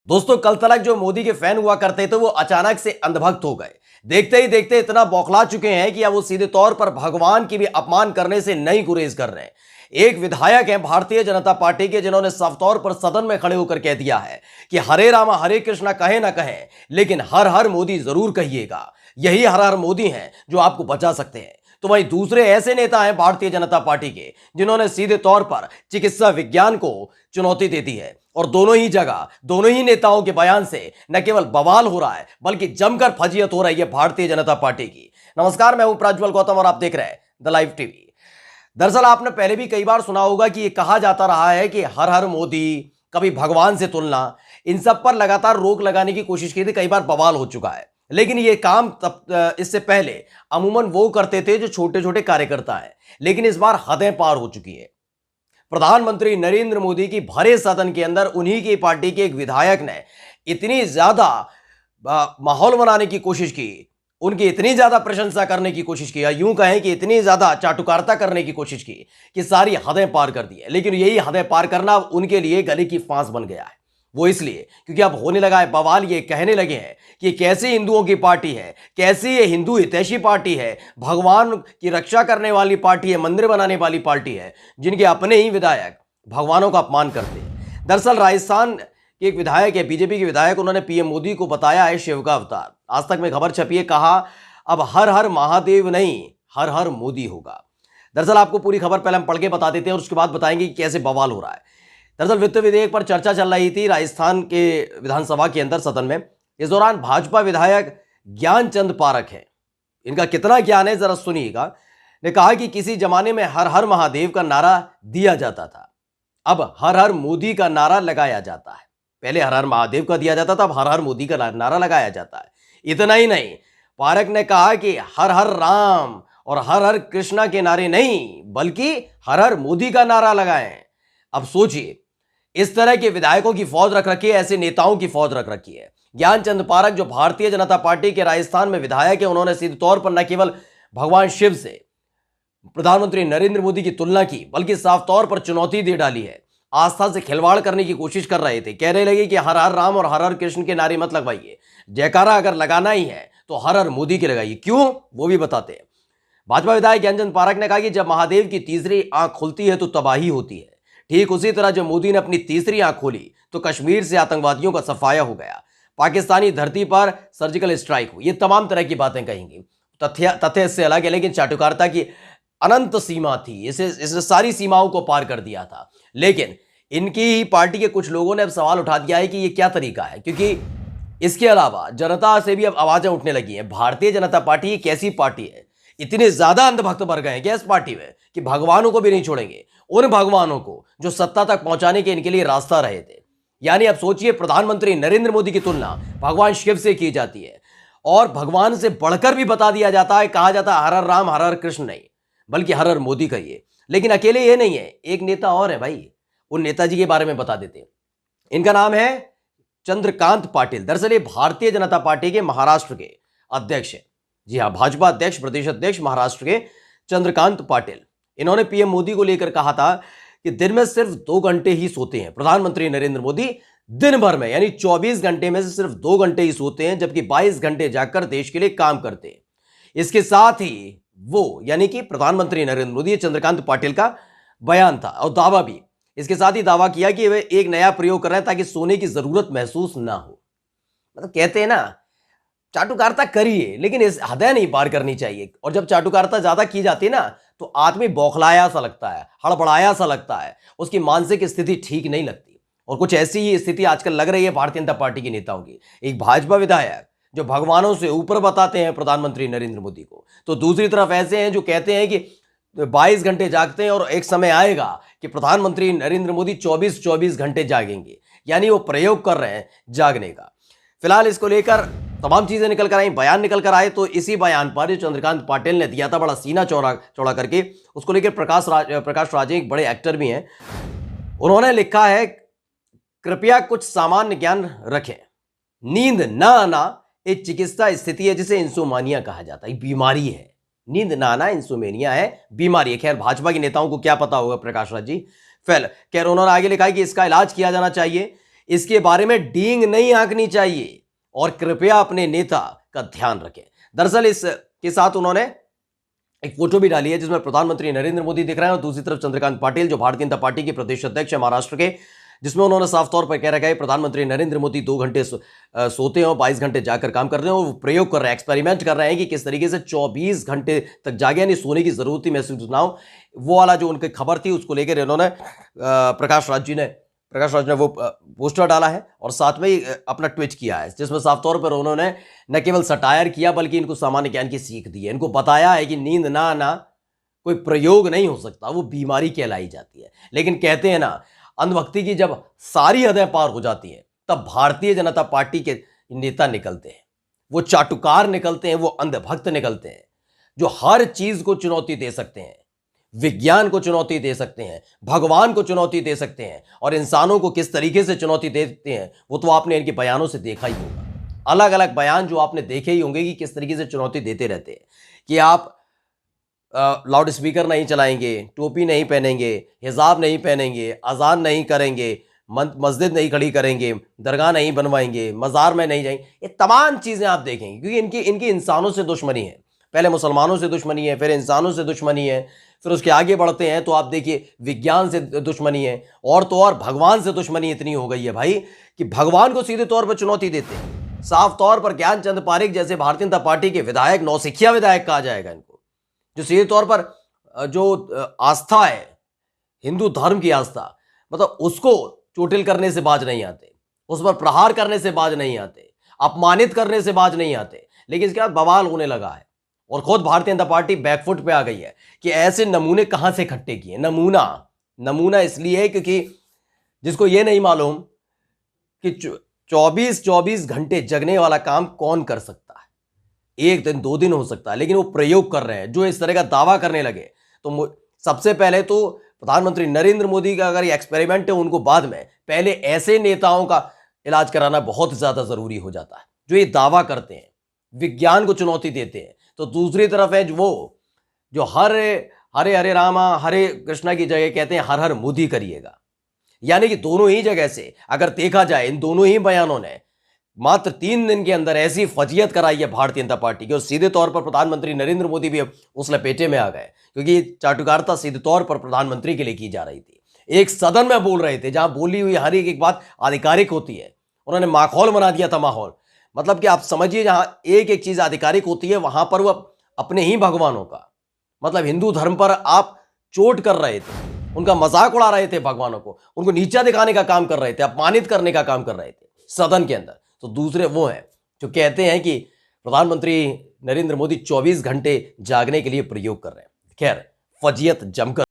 दोस्तों, कल तक जो मोदी के फैन हुआ करते थे वो अचानक से अंधभक्त हो गए। देखते ही देखते इतना बौखला चुके हैं कि अब वो सीधे तौर पर भगवान की भी अपमान करने से नहीं गुरेज कर रहे हैं। एक विधायक हैं भारतीय जनता पार्टी के, जिन्होंने साफ तौर पर सदन में खड़े होकर कह दिया है कि हरे रामा हरे कृष्णा कहे ना कहें, लेकिन हर हर मोदी जरूर कहिएगा। यही हर हर मोदी हैं जो आपको बचा सकते हैं। तो वहीं दूसरे ऐसे नेता हैं भारतीय जनता पार्टी के, जिन्होंने सीधे तौर पर चिकित्सा विज्ञान को चुनौती दे दी है। और दोनों ही जगह दोनों ही नेताओं के बयान से न केवल बवाल हो रहा है, बल्कि जमकर फजीयत हो रही है भारतीय जनता पार्टी की। नमस्कार, मैं हूं प्रज्वल गौतम और आप देख रहे हैं द लाइव टीवी। दरअसल आपने पहले भी कई बार सुना होगा कि यह कहा जाता रहा है कि हर हर मोदी, कभी भगवान से तुलना, इन सब पर लगातार रोक लगाने की कोशिश की थी। कई बार बवाल हो चुका है, लेकिन ये काम तब इससे पहले अमूमन वो करते थे जो छोटे छोटे कार्यकर्ता हैं। लेकिन इस बार हदें पार हो चुकी है। प्रधानमंत्री नरेंद्र मोदी की भरे सदन के अंदर उन्हीं की पार्टी के एक विधायक ने इतनी ज्यादा माहौल बनाने की कोशिश की, उनकी इतनी ज्यादा प्रशंसा करने की कोशिश की, या यूं कहें कि इतनी ज्यादा चाटुकारिता करने की कोशिश की कि सारी हदें पार कर दी है। लेकिन यही हदें पार करना उनके लिए गले की फांस बन गया है। वो इसलिए क्योंकि अब होने लगा है बवाल, ये कहने लगे हैं कि कैसी हिंदुओं की पार्टी है, कैसी ये हिंदू हितैषी पार्टी है, भगवान की रक्षा करने वाली पार्टी है, मंदिर बनाने वाली पार्टी है, जिनके अपने ही विधायक भगवानों का अपमान करते हैं। दरअसल राजस्थान के एक विधायक है, बीजेपी के विधायक, उन्होंने पीएम मोदी को बताया है शिव का अवतार। आज तक में खबर छपी है, कहा अब हर हर महादेव नहीं, हर हर मोदी होगा। दरअसल आपको पूरी खबर पहले हम पढ़ के बता देते हैं और उसके बाद बताएंगे कि कैसे बवाल हो रहा है। दरअसल वित्त विधेयक पर चर्चा चल रही थी राजस्थान के विधानसभा के अंदर, सदन में। इस दौरान भाजपा विधायक ज्ञानचंद पारख है, इनका कितना ज्ञान है जरा सुनिएगा, ने कहा कि किसी जमाने में हर हर महादेव का नारा दिया जाता था, अब हर हर मोदी का नारा लगाया जाता है। पहले हर हर महादेव का दिया जाता था, अब हर हर मोदी का नारा लगाया जाता है। इतना ही नहीं, पारख ने कहा कि हर हर राम और हर हर कृष्णा के नारे नहीं, बल्कि हर हर मोदी का नारा लगाएं। अब सोचिए, इस तरह के विधायकों की फौज रख रखी है, ऐसे नेताओं की फौज रख रखी है। ज्ञानचंद पारख जो भारतीय जनता पार्टी के राजस्थान में विधायक है, उन्होंने सीधे तौर पर न केवल भगवान शिव से प्रधानमंत्री नरेंद्र मोदी की तुलना की, बल्कि साफ तौर पर चुनौती दे डाली है। आस्था से खिलवाड़ करने की कोशिश कर रहे थे। कहने लगे कि हर हर राम और हर हर कृष्ण के नारे मत लगवाइए, जयकारा अगर लगाना ही है तो हर हर मोदी के लगाइए। क्यों, वो भी बताते हैं। भाजपा विधायक ज्ञानचंद पारख ने कहा कि जब महादेव की तीसरी आंख खुलती है तो तबाही होती है। ठीक उसी तरह जब मोदी ने अपनी तीसरी आंख खोली तो कश्मीर से आतंकवादियों का सफाया हो गया, पाकिस्तानी धरती पर सर्जिकल स्ट्राइक हुई। ये तमाम तरह की बातें कहेंगे। तथ्य इससे अलग है, लेकिन चाटुकारिता की अनंत सीमा थी, इसने सारी सीमाओं को पार कर दिया था। लेकिन इनकी ही पार्टी के कुछ लोगों ने अब सवाल उठा दिया है कि ये क्या तरीका है, क्योंकि इसके अलावा जनता से भी अब आवाजें उठने लगी हैं। भारतीय जनता पार्टी एक ऐसी पार्टी है, इतने ज्यादा अंधभक्त भर गए हैं क्या इस पार्टी में, कि भगवानों को भी नहीं छोड़ेंगे, उन भगवानों को जो सत्ता तक पहुंचाने के इनके लिए रास्ता रहे थे। यानी अब सोचिए, प्रधानमंत्री नरेंद्र मोदी की तुलना भगवान शिव से की जाती है और भगवान से बढ़कर भी बता दिया जाता है, कहा जाता है हर हर राम हर हर कृष्ण नहीं, बल्कि हर हर मोदी कहिए। लेकिन अकेले ये नहीं है, एक नेता और है भाई, उन नेताजी के बारे में बता देते हैं। इनका नाम है चंद्रकांत पाटिल। दरअसल ये भारतीय जनता पार्टी के महाराष्ट्र के अध्यक्ष है। जी हाँ, भाजपा अध्यक्ष, प्रदेश अध्यक्ष महाराष्ट्र के चंद्रकांत पाटिल। इन्होंने पीएम मोदी को लेकर कहा था कि दिन में सिर्फ 2 घंटे ही सोते हैं प्रधानमंत्री नरेंद्र मोदी, दिन भर में, यानी 24 घंटे में से सिर्फ 2 घंटे ही सोते हैं, जबकि 22 घंटे जाकर देश के लिए काम करते हैं। इसके साथ ही वो, यानी कि प्रधानमंत्री नरेंद्र मोदी, चंद्रकांत पाटिल का बयान था और दावा भी। इसके साथ ही दावा किया कि वे एक नया प्रयोग कर रहे हैं ताकि सोने की जरूरत महसूस ना हो। मतलब कहते हैं ना, चाटुकारिता करिए, लेकिन इस हदें नहीं पार करनी चाहिए। और जब चाटुकारिता ज्यादा की जाती है ना, तो आदमी बौखलाया सा लगता है, हड़बड़ाया सा लगता है, उसकी मानसिक स्थिति ठीक नहीं लगती। और कुछ ऐसी ही स्थिति आजकल लग रही है भारतीय जनता पार्टी के नेताओं की। एक भाजपा विधायक जो भगवानों से ऊपर बताते हैं प्रधानमंत्री नरेंद्र मोदी को, तो दूसरी तरफ ऐसे हैं जो कहते हैं कि 22 घंटे जागते हैं और एक समय आएगा कि प्रधानमंत्री नरेंद्र मोदी 24 घंटे जागेंगे। यानी वो प्रयोग कर रहे हैं जागने का। फिलहाल इसको लेकर तमाम चीजें निकल कर आई, बयान निकल कर आए। तो इसी बयान पर जो चंद्रकांत पाटिल ने दिया था, बड़ा सीना चौड़ा करके, उसको लेकर प्रकाश राजे एक बड़े एक्टर भी हैं, उन्होंने लिखा है, कृपया कुछ सामान्य ज्ञान रखें, नींद ना आना एक चिकित्सा स्थिति है जिसे इंसोमानिया कहा जाता है, बीमारी है। नींद ना आना इंसोमेनिया है, बीमारी है। खैर, भाजपा के नेताओं को क्या पता होगा प्रकाश राज जी। खैर, उन्होंने आगे लिखा है कि इसका इलाज किया जाना चाहिए। इसके बारे में डींग नहीं आंकनी चाहिए और कृपया अपने नेता का ध्यान रखें। दरअसल इसके साथ उन्होंने एक फोटो भी डाली है जिसमें प्रधानमंत्री नरेंद्र मोदी दिख रहे हैं और दूसरी तरफ चंद्रकांत पाटिल जो भारतीय जनता पार्टी के प्रदेश अध्यक्ष है महाराष्ट्र के, जिसमें उन्होंने साफ तौर पर कह रखा है प्रधानमंत्री नरेंद्र मोदी 2 घंटे सोते हैं और 22 घंटे जाकर काम कर रहे हैं और वो प्रयोग कर रहे हैं, एक्सपेरिमेंट कर रहे हैं कि किस तरीके से 24 घंटे तक जागे, यानी सोने की जरूरत ही महसूस ना हो। वो वाला जो उनकी खबर थी उसको लेकर इन्होंने प्रकाश राज ने वो पोस्टर डाला है और साथ में ही अपना ट्वीट किया है जिसमें साफ तौर पर उन्होंने न केवल सटायर किया बल्कि इनको सामान्य ज्ञान की सीख दी है। इनको बताया है कि नींद ना आना कोई प्रयोग नहीं हो सकता, वो बीमारी कहलाई जाती है। लेकिन कहते हैं ना, अंधभक्ति की जब सारी हदें पार हो जाती हैं तब भारतीय जनता पार्टी के नेता निकलते हैं, वो चाटुकार निकलते हैं, वो अंधभक्त निकलते हैं जो हर चीज को चुनौती दे सकते हैं, विज्ञान को चुनौती दे सकते हैं, भगवान को चुनौती दे सकते हैं। और इंसानों को किस तरीके से चुनौती देते हैं वो तो आपने इनके बयानों से देखा ही होगा। अलग अलग बयान जो आपने देखे ही होंगे कि किस तरीके से चुनौती देते रहते हैं कि आप लाउड स्पीकर नहीं चलाएंगे, टोपी नहीं पहनेंगे, हिजाब नहीं पहनेंगे, अजान नहीं करेंगे, मस्जिद नहीं खड़ी करेंगे, दरगाह नहीं बनवाएंगे, मज़ार में नहीं जाएंगे। ये तमाम चीज़ें आप देखेंगे क्योंकि इनकी इंसानों से दुश्मनी है। पहले मुसलमानों से दुश्मनी है, फिर इंसानों से दुश्मनी है, फिर उसके आगे बढ़ते हैं तो आप देखिए विज्ञान से दुश्मनी है और तो और भगवान से दुश्मनी इतनी हो गई है भाई कि भगवान को सीधे तौर पर चुनौती देते हैं। साफ तौर पर ज्ञानचंद पारिक जैसे भारतीय जनता पार्टी के विधायक, नौसिखिया विधायक कहा जाएगा इनको, जो सीधे तौर पर जो आस्था है, हिंदू धर्म की आस्था, मतलब उसको चोटिल करने से बाज नहीं आते, उस पर प्रहार करने से बाज नहीं आते, अपमानित करने से बाज नहीं आते। लेकिन इसके बाद बवाल होने लगा है और खुद भारतीय जनता पार्टी बैकफुट पे आ गई है कि ऐसे नमूने कहां से इकट्ठे किए। नमूना इसलिए है क्योंकि जिसको ये नहीं मालूम कि 24 घंटे जगने वाला काम कौन कर सकता है, 1 दिन 2 दिन हो सकता है, लेकिन वो प्रयोग कर रहे हैं। जो इस तरह का दावा करने लगे तो सबसे पहले तो प्रधानमंत्री नरेंद्र मोदी का अगर ये एक्सपेरिमेंट है उनको बाद में पहले ऐसे नेताओं का इलाज कराना बहुत ज्यादा जरूरी हो जाता है जो ये दावा करते हैं, विज्ञान को चुनौती देते हैं। तो दूसरी तरफ है वो जो हरे हरे रामा हरे कृष्णा की जगह कहते हैं हर हर मोदी करिएगा। यानी कि दोनों ही जगह से अगर देखा जाए इन दोनों ही बयानों ने मात्र 3 दिन के अंदर ऐसी फजीयत कराई है भारतीय जनता पार्टी की और सीधे तौर पर प्रधानमंत्री नरेंद्र मोदी भी उस लपेटे में आ गए क्योंकि चाटुकारिता सीधे तौर पर प्रधानमंत्री के लिए की जा रही थी। एक सदन में बोल रहे थे जहां बोली हुई हर एक बात आधिकारिक होती है, उन्होंने माहौल बना दिया था। माहौल मतलब कि आप समझिए जहां एक एक चीज आधिकारिक होती है वहां पर वो अपने ही भगवानों का, मतलब हिंदू धर्म पर आप चोट कर रहे थे, उनका मजाक उड़ा रहे थे, भगवानों को उनको नीचा दिखाने का काम कर रहे थे, अपमानित करने का काम कर रहे थे सदन के अंदर। तो दूसरे वो हैं जो कहते हैं कि प्रधानमंत्री नरेंद्र मोदी 24 घंटे जागने के लिए प्रयोग कर रहे हैं। खैर फजीयत जमकर